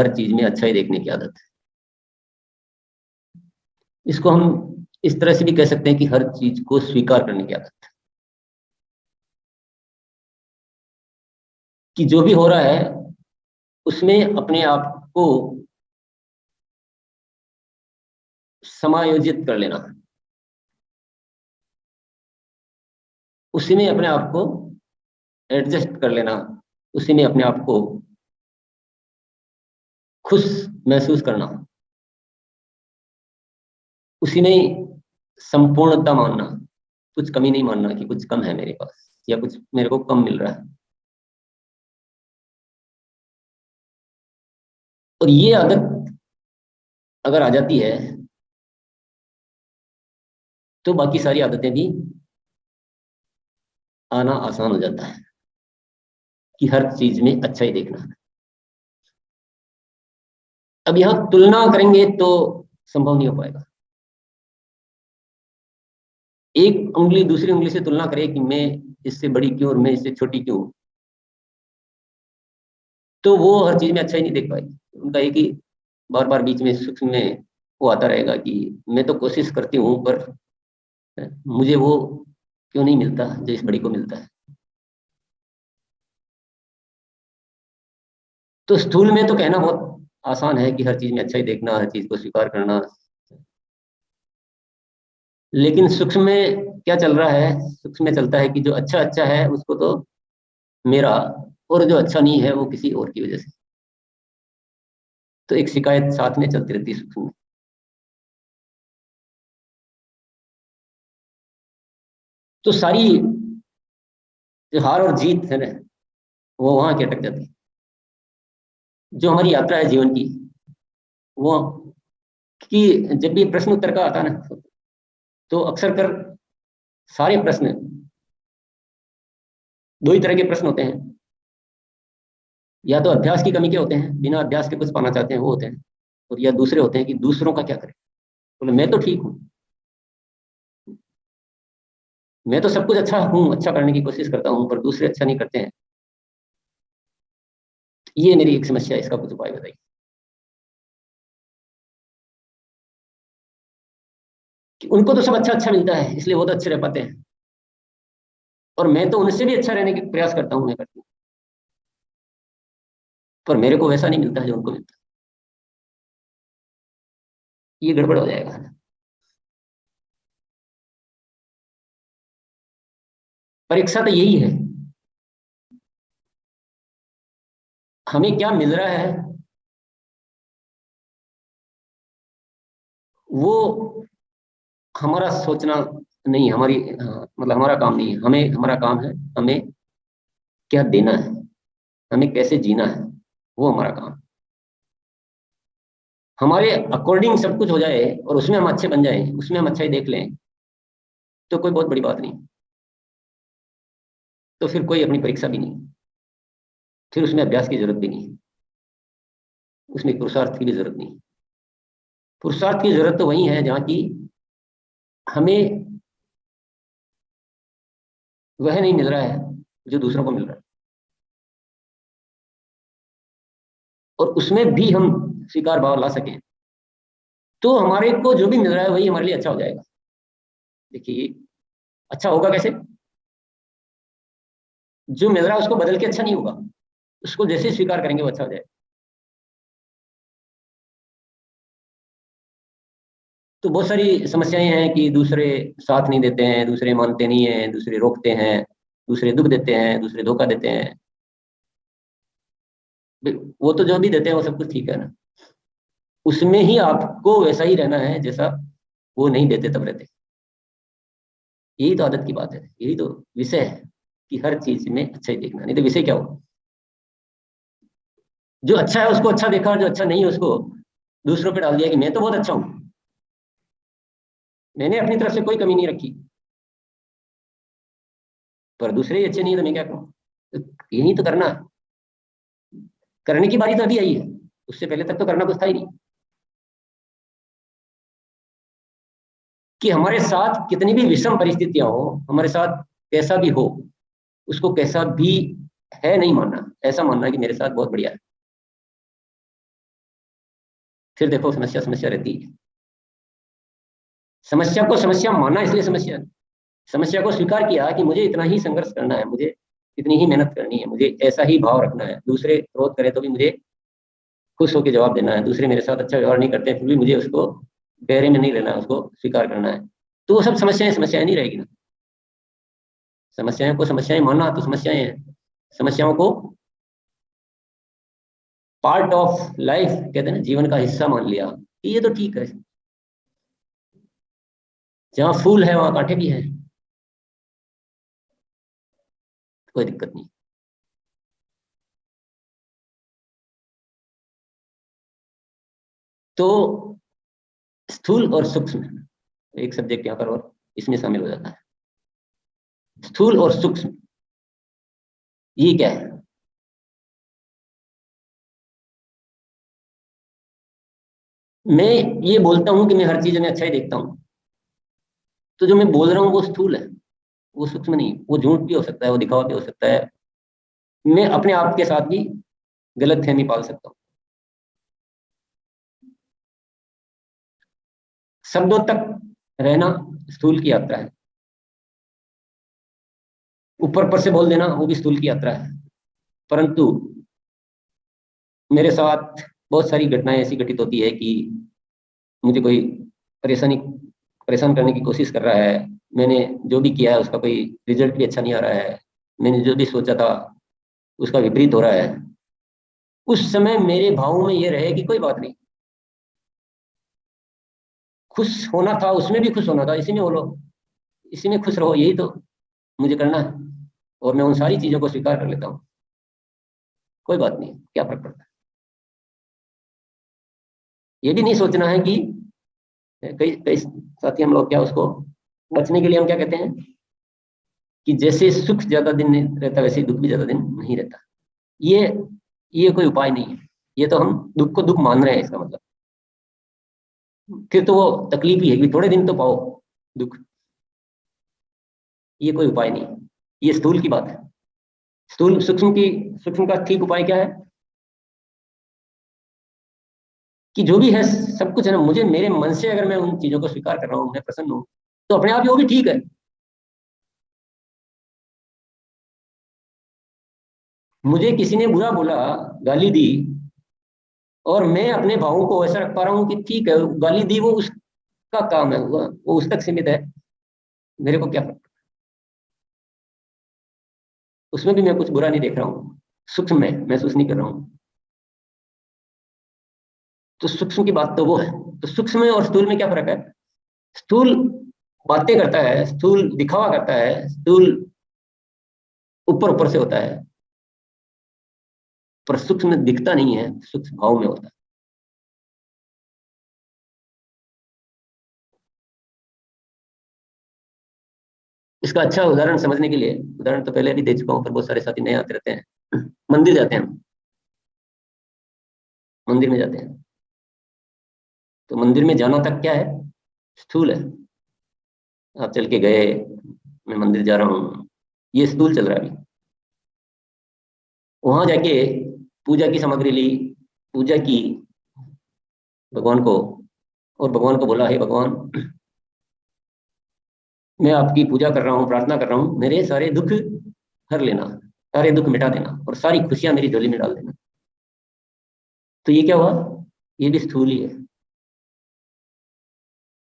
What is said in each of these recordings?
हर चीज में अच्छा ही देखने की आदत है। इसको हम इस तरह से भी कह सकते हैं कि हर चीज को स्वीकार करने की आदत है, कि जो भी हो रहा है उसमें अपने आप को समायोजित कर लेना, उसी में अपने आप को एडजस्ट कर लेना, उसी में अपने आप को खुश महसूस करना, उसी में संपूर्णता मानना, कुछ कमी नहीं मानना कि कुछ कम है मेरे पास या कुछ मेरे को कम मिल रहा है। और ये आदत अगर आ जाती है तो बाकी सारी आदतें भी आना आसान हो जाता है, कि हर चीज में अच्छा ही देखना। अब यहां तुलना करेंगे तो संभव नहीं हो पाएगा। एक उंगली दूसरी उंगली से तुलना करे कि मैं इससे बड़ी क्यों और मैं इससे छोटी क्यों, तो वो हर चीज में अच्छा ही नहीं देख पाएगी। उनका एक ही बार बार बीच में सूक्ष्म में वो आता रहेगा कि मैं तो कोशिश करती हूँ पर मुझे वो क्यों नहीं मिलता जो इस बड़ी को मिलता है। तो स्थूल में तो कहना बहुत आसान है कि हर चीज में अच्छा ही देखना, हर चीज को स्वीकार करना, लेकिन सूक्ष्म में क्या चल रहा है? सूक्ष्म में चलता है कि जो अच्छा अच्छा है उसको तो मेरा, और जो अच्छा नहीं है वो किसी और की वजह से। तो एक शिकायत साथ में चलती रहती है सूक्ष्म में। तो सारी जो हार और जीत है ना, वो वहां के अटक जाती है। जो हमारी यात्रा है जीवन की, वो कि जब भी प्रश्न उत्तर का आता है ना, तो अक्सर कर सारे प्रश्न, दो ही तरह के प्रश्न होते हैं। या तो अभ्यास की कमी के होते हैं, बिना अभ्यास के कुछ पाना चाहते हैं वो होते हैं, और या दूसरे होते हैं कि दूसरों का क्या करें, बोले मैं तो ठीक हूँ, मैं तो सब कुछ अच्छा हूँ, अच्छा करने की कोशिश करता हूँ, पर दूसरे अच्छा नहीं करते हैं। ये मेरी एक समस्या है, इसका कुछ उपाय बताइए। कि उनको तो सब अच्छा अच्छा मिलता है इसलिए वो तो अच्छे रह पाते हैं, और मैं तो उनसे भी अच्छा रहने की प्रयास करता हूँ, मैं करती हूँ, पर मेरे को वैसा नहीं मिलता है जो उनको मिलता है। ये गड़बड़ हो जाएगा। परीक्षा तो यही है, हमें क्या मिल रहा है वो हमारा सोचना नहीं, हमारी मतलब हमारा काम नहीं है। हमें, हमारा काम है हमें क्या देना है, हमें कैसे जीना है, वो हमारा काम। हमारे अकॉर्डिंग सब कुछ हो जाए और उसमें हम अच्छे बन जाएं, उसमें हम अच्छा ही देख लें, तो कोई बहुत बड़ी बात नहीं। तो फिर कोई अपनी परीक्षा भी नहीं, फिर उसमें अभ्यास की जरूरत भी नहीं है, उसमें पुरुषार्थ की भी जरूरत नहीं। पुरुषार्थ की जरूरत तो वही है जहाँ की हमें वह नहीं मिल रहा है जो दूसरों को मिल रहा है, और उसमें भी हम स्वीकार भाव ला सकें, तो हमारे को जो भी मिल रहा है वही हमारे लिए अच्छा हो जाएगा। देखिए, अच्छा होगा कैसे? जो मिल रहा है उसको बदल के अच्छा नहीं होगा, उसको जैसे स्वीकार करेंगे वो अच्छा हो जाएगा। तो बहुत सारी समस्याएं हैं कि दूसरे साथ नहीं देते हैं, दूसरे मानते नहीं हैं, दूसरे रोकते हैं, दूसरे दुख देते हैं, दूसरे धोखा देते हैं। वो तो जो भी देते हैं वो सब कुछ ठीक है ना, उसमें ही आपको वैसा ही रहना है जैसा वो नहीं देते तब रहते। यही तो आदत की बात है, यही तो विषय है कि हर चीज में अच्छा ही देखना, नहीं तो विषय क्या होगा? जो अच्छा है उसको अच्छा देखा, और जो अच्छा नहीं है उसको दूसरों पे डाल दिया कि मैं तो बहुत अच्छा हूं, मैंने अपनी तरफ से कोई कमी नहीं रखी, पर दूसरे ही अच्छे नहीं है तो मैं क्या करूं? तो यही तो करना है। करने की बारी तो अभी आई है, उससे पहले तक तो करना कुछ था ही नहीं। कि हमारे साथ कितनी भी विषम परिस्थितियां हो, हमारे साथ कैसा भी हो, उसको कैसा भी है नहीं मानना, ऐसा मानना कि मेरे साथ बहुत बढ़िया है। फिर देखो समस्या समस्या रहती है। समस्या को समस्या माना इसलिए समस्या, समस्या को स्वीकार किया कि मुझे इतना ही संघर्ष करना है, मुझे इतनी ही मेहनत करनी है, मुझे ऐसा ही भाव रखना है, दूसरे क्रोध करे तो भी मुझे खुश होकर जवाब देना है, दूसरे मेरे साथ अच्छा व्यवहार नहीं करते फिर भी मुझे उसको गहरे में नहीं लेना है, उसको स्वीकार करना है। तो वो सब समस्याएं समस्याएं नहीं रहेगी ना। समस्याओं को समस्याएं मानना तो समस्याएं हैं, समस्याओं को पार्ट ऑफ लाइफ कहते हैं ना, जीवन का हिस्सा मान लिया, ये तो ठीक है। जहाँ फूल है वहां कांटे भी है, कोई दिक्कत नहीं। तो स्थूल और सूक्ष्म एक सब्जेक्ट यहाँ पर और इसमें शामिल हो जाता है। स्थूल और सूक्ष्म ये क्या है? मैं ये बोलता हूं कि मैं हर चीज में अच्छा ही देखता हूं, तो जो मैं बोल रहा हूँ वो स्थूल है, वो सूक्ष्म नहीं। वो झूठ भी हो सकता है, वो दिखावा भी हो सकता है, मैं अपने आप के साथ भी गलत फहमी पाल सकता हूँ। शब्दों तक रहना स्थूल की यात्रा है, ऊपर ऊपर से बोल देना वो भी स्थूल की यात्रा है। परंतु मेरे साथ बहुत सारी घटनाएं ऐसी घटित होती है कि मुझे कोई परेशानी परेशान करने की कोशिश कर रहा है, मैंने जो भी किया है उसका कोई रिजल्ट भी अच्छा नहीं आ रहा है, मैंने जो भी सोचा था उसका विपरीत हो रहा है। उस समय मेरे भावों में ये रहे कि कोई बात नहीं, खुश होना था उसमें भी खुश होना था, इसी में बोलो, इसी में खुश रहो, यही तो मुझे करना है। और मैं उन सारी चीजों को स्वीकार कर लेता हूँ, कोई बात नहीं, क्या फर्क पड़ता है। ये भी नहीं सोचना है कि कई कई साथी हम लोग क्या उसको बचने के लिए हम क्या कहते हैं कि जैसे सुख ज्यादा दिन नहीं रहता वैसे ही दुख भी ज्यादा दिन नहीं रहता। ये ये कोई उपाय नहीं है, ये तो हम दुख को दुख मान रहे हैं इसका मतलब। फिर तो वो तकलीफ ही है कि थोड़े दिन तो पाओ दुख, ये कोई उपाय नहीं। ये स्थूल की बात है। स्थूल सूक्ष्म का ठीक उपाय क्या है कि जो भी है सब कुछ है ना, मुझे मेरे मन से अगर मैं उन चीजों को स्वीकार कर रहा हूँ, मैं प्रसन्न हूँ, तो अपने आप ही वो भी ठीक है। मुझे किसी ने बुरा बोला, गाली दी, और मैं अपने भावों को ऐसा रख पा रहा हूँ कि ठीक है गाली दी, वो उसका काम है, वो उस तक सीमित है, मेरे को क्या फर्क, उसमें भी मैं कुछ बुरा नहीं देख रहा हूँ, सूक्ष्म में महसूस नहीं कर रहा हूँ। तो सूक्ष्म की बात तो वो है। तो सूक्ष्म में और स्थूल में क्या फर्क है? स्थूल बातें करता है, स्थूल दिखावा करता है, स्थूल ऊपर ऊपर से होता है, पर सूक्ष्म दिखता नहीं है, सूक्ष्म भाव में होता है। इसका अच्छा उदाहरण समझने के लिए, उदाहरण तो पहले भी दे चुका हूँ पर बहुत सारे साथी नए आते रहते हैं। मंदिर जाते हैं, मंदिर में जाते हैं, तो मंदिर में जाना तक क्या है? स्थूल है। आप चल के गए, मैं मंदिर जा रहा हूँ, ये स्थूल चल रहा है अभी। वहां जाके पूजा की सामग्री ली, पूजा की भगवान को, और भगवान को बोला, हे भगवान, मैं आपकी पूजा कर रहा हूँ, प्रार्थना कर रहा हूँ, मेरे सारे दुख हर लेना, सारे दुख मिटा देना और सारी खुशियां मेरी झोली में डाल देना। तो ये क्या हुआ? ये भी स्थूल ही है,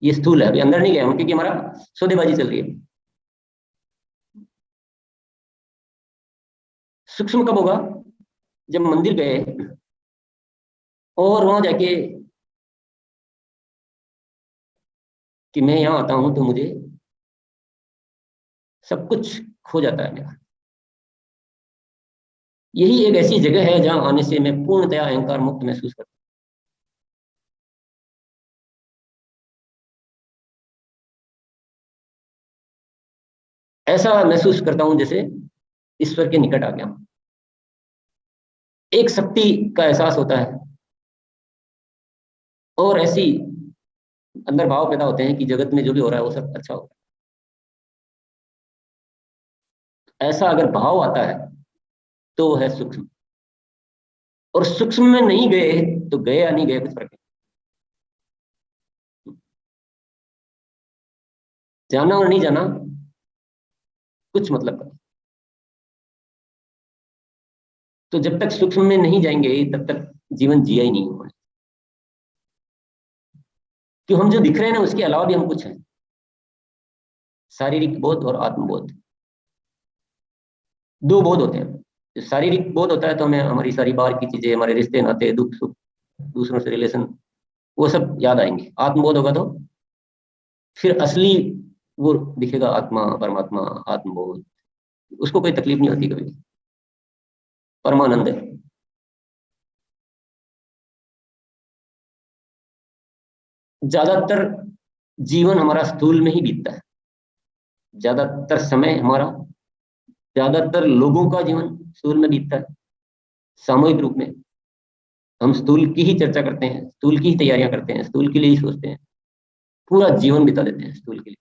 ये स्थूल है, अभी अंदर नहीं गया हूं क्योंकि हमारा सौदेबाजी चल रही है। सूक्ष्म कब होगा? जब मंदिर गए और वहां जाके कि मैं यहाँ आता हूं तो मुझे सब कुछ खो जाता है मेरा। यही एक ऐसी जगह है जहां आने से मैं पूर्णतया अहंकार मुक्त महसूस करता हूं। ऐसा महसूस करता हूं जैसे ईश्वर के निकट आ गया हूं। एक शक्ति का एहसास होता है, और ऐसी अंदर भाव पैदा होते हैं कि जगत में जो भी हो रहा है वो सब अच्छा हो रहा है। ऐसा अगर भाव आता है तो वो है सूक्ष्म। और सूक्ष्म में नहीं गए तो गए या नहीं गए कुछ फर्क नहीं। जाना और नहीं जाना कुछ मतलब का। तो जब तक सूक्ष्म में नहीं जाएंगे तब तक जीवन जिया ही नहीं होगा। क्यों, हम जो दिख रहे हैं ना उसके अलावा भी हम कुछ हैं। शारीरिक बोध और आत्मबोध, दो बोध होते हैं। जो शारीरिक बोध होता है तो हमें हमारी सारी बाहर की चीजें, हमारे रिश्ते नाते, दुख सुख, दूसरों से रिलेशन, वो सब याद आएंगे। आत्मबोध होगा तो फिर असली वो दिखेगा, आत्मा, परमात्मा, आत्मबोध। उसको कोई तकलीफ नहीं होती कभी, परमानंद है। ज्यादातर जीवन हमारा स्थूल में ही बीतता है। ज्यादातर समय हमारा, ज्यादातर लोगों का जीवन स्थूल में बीतता है। सामूहिक रूप में हम स्थूल की ही चर्चा करते हैं, स्थूल की ही तैयारियां करते हैं, स्थूल के लिए ही सोचते हैं, पूरा जीवन बिता देते हैं स्थूल के लिए।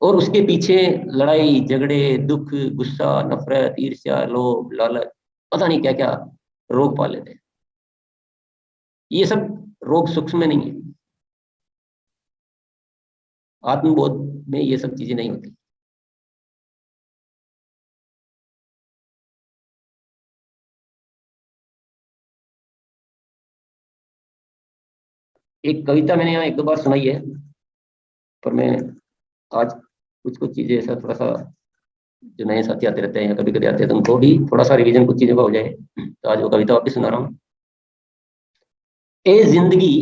और उसके पीछे लड़ाई झगड़े, दुख, गुस्सा, नफरत, ईर्ष्या, लोभ, लालच, पता नहीं क्या क्या रोग पाल लेते हैं। ये सब रोग सूक्ष्म में नहीं है। आत्मबोध में ये सब चीजें नहीं होती। एक कविता मैंने यहाँ एक दो बार सुनाई है, पर मैं आज कुछ कुछ चीजें ऐसा थोड़ा सा, जो नए साथी आते रहते हैं या कभी कभी आते हैं तो उनको भी थोड़ा सा रिवीजन कुछ चीजों का हो जाए, तो आज वो कविता वापस सुना रहा हूँ। ए जिंदगी,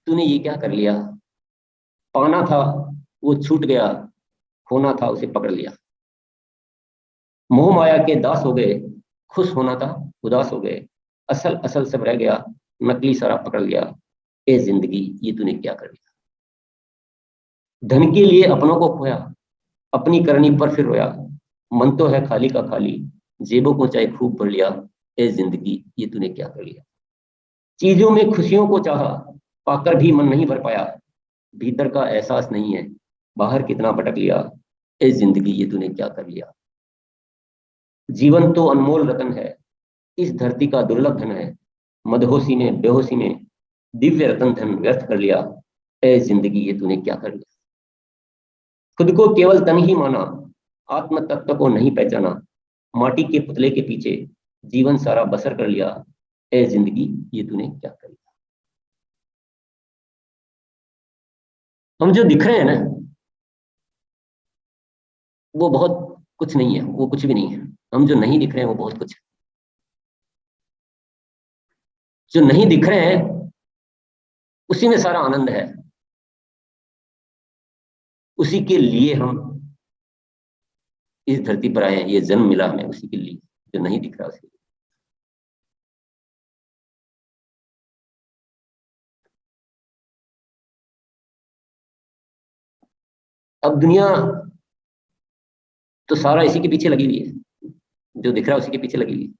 तूने ये क्या कर लिया। पाना था वो छूट गया, खोना था उसे पकड़ लिया। मोह माया के दास हो गए, खुश होना था उदास हो गए। असल असल सब रह गया, नकली सारा पकड़ लिया। ए जिंदगी, ये तूने क्या कर लिया। धन के लिए अपनों को खोया, अपनी करनी पर फिर रोया। मन तो है खाली का खाली, जेबों को चाहे खूब भर लिया। ए जिंदगी, ये तूने क्या कर लिया। चीजों में खुशियों को चाहा, पाकर भी मन नहीं भर पाया। भीतर का एहसास नहीं है, बाहर कितना भटक लिया। ए जिंदगी, ये तूने क्या कर लिया। जीवन तो अनमोल रतन है, इस धरती का दुर्लभ धन है। मदहोशी में बेहोशी में दिव्य रतन धन व्यर्थ कर लिया। ए जिंदगी, ये तूने क्या कर लिया। खुद को केवल तन ही माना, आत्म तत्व को नहीं पहचाना। माटी के पुतले के पीछे जीवन सारा बसर कर लिया। ए जिंदगी, ये तूने क्या कर लिया। हम जो दिख रहे हैं ना, वो बहुत कुछ नहीं है, वो कुछ भी नहीं है। हम जो नहीं दिख रहे हैं वो बहुत कुछ है। जो नहीं दिख रहे हैं उसी में सारा आनंद है। उसी के लिए हम इस धरती पर आए हैं, ये जन्म मिला हमें उसी के लिए। जो नहीं दिख रहा उसी के लिए। अब दुनिया तो सारा इसी के पीछे लगी हुई है, जो दिख रहा है उसी के पीछे लगी हुई है।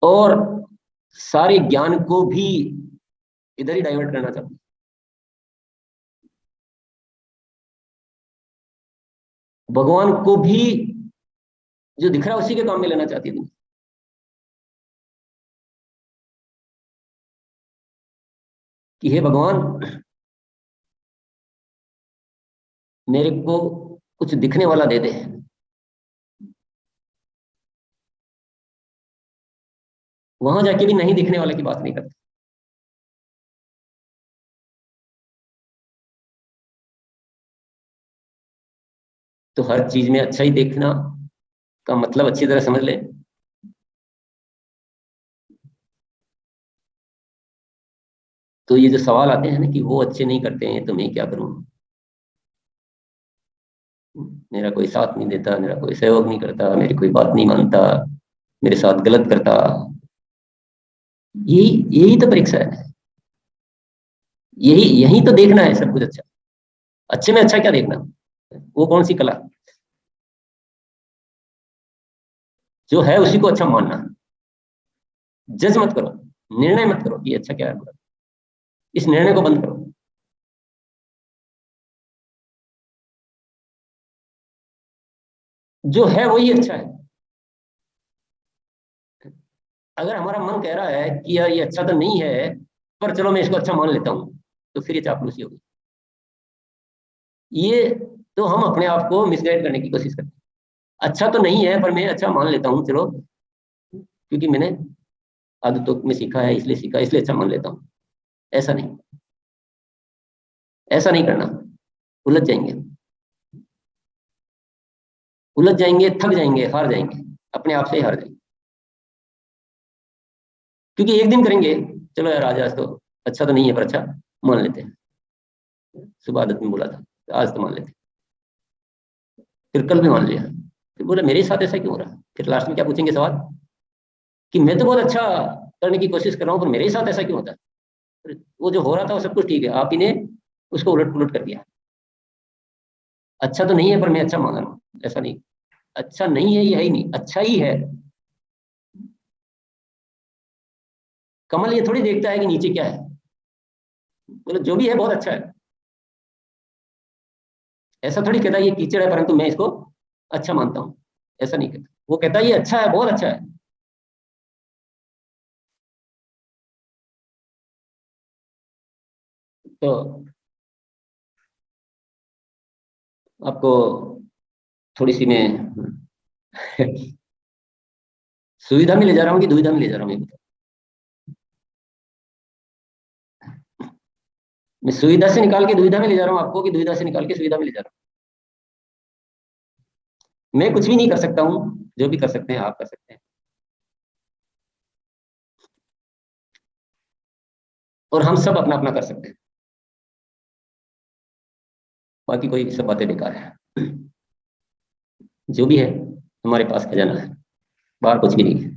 और सारे ज्ञान को भी इधर ही डाइवर्ट करना चाहती है। भगवान को भी जो दिख रहा है उसी के काम में लेना चाहती थी, कि हे भगवान, मेरे को कुछ दिखने वाला दे दे। वहां जाके भी नहीं दिखने वाले की बात नहीं करते। तो हर चीज में अच्छा ही देखना का मतलब अच्छी तरह समझ ले। तो ये जो सवाल आते हैं ना कि वो अच्छे नहीं करते हैं तो मैं क्या करूं, मेरा कोई साथ नहीं देता, मेरा कोई सहयोग नहीं करता, मेरी कोई बात नहीं मानता, मेरे साथ गलत करता, यही यही तो परीक्षा है। यही यही तो देखना है सब कुछ अच्छा। अच्छे में अच्छा क्या देखना, वो कौन सी कला। जो है उसी को अच्छा मानना। जज मत करो, निर्णय मत करो कि अच्छा क्या है बुरा। इस निर्णय को बंद करो। जो है वही अच्छा है। अगर हमारा मन कह रहा है कि यार ये अच्छा तो नहीं है, पर चलो मैं इसको अच्छा मान लेता हूं, तो फिर ये चापलूसी होगी। ये तो हम अपने आप को मिसगाइड करने की कोशिश करते हैं। अच्छा तो नहीं है पर मैं अच्छा मान लेता हूँ, चलो क्योंकि मैंने आदतों में सीखा इसलिए अच्छा मान लेता हूँ। ऐसा नहीं, ऐसा नहीं करना। उलझ जाएंगे, उलझ जाएंगे, थक जाएंगे, हार जाएंगे, अपने आप से ही हार जाएंगे। क्योंकि एक दिन करेंगे, चलो यार आज आज तो अच्छा तो नहीं है पर अच्छा मान लेते हैं, सुबह आदत में बोला था आज तो मान लेते हैं, फिर कल भी मान लिया, फिर बोला मेरे साथ ऐसा क्यों हो रहा है, फिर लास्ट में क्या पूछेंगे सवाल कि मैं तो बहुत अच्छा करने की कोशिश कर रहा हूँ पर मेरे साथ ऐसा क्यों होता है। वो जो हो रहा था वो सब कुछ ठीक है, आप ही ने उसको उलट पुलट कर दिया। अच्छा तो नहीं है पर मैं अच्छा मान रहा हूँ, ऐसा नहीं। अच्छा नहीं है, यही नहीं, अच्छा ही है। कमल ये थोड़ी देखता है कि नीचे क्या है, बोले जो भी है बहुत अच्छा है। ऐसा थोड़ी कहता है ये कीचड़ है परंतु मैं इसको अच्छा मानता हूँ, ऐसा नहीं कहता। वो कहता है ये अच्छा है, बहुत अच्छा है। तो आपको थोड़ी सी मैं सुविधा में ले जा रहा हूँ कि दुविधा में ले जा रहा हूँ, ये बताओ। मैं सुविधा से निकाल के दुविधा में ले जा रहा हूँ आपको कि दुविधा से निकाल के सुविधा में ले जा रहा हूँ। मैं कुछ भी नहीं कर सकता हूँ, जो भी कर सकते हैं आप कर सकते हैं, और हम सब अपना अपना कर सकते हैं। बाकी कोई सब बातें बेकार है। जो भी है हमारे पास खजाना है, बाहर कुछ भी नहीं है।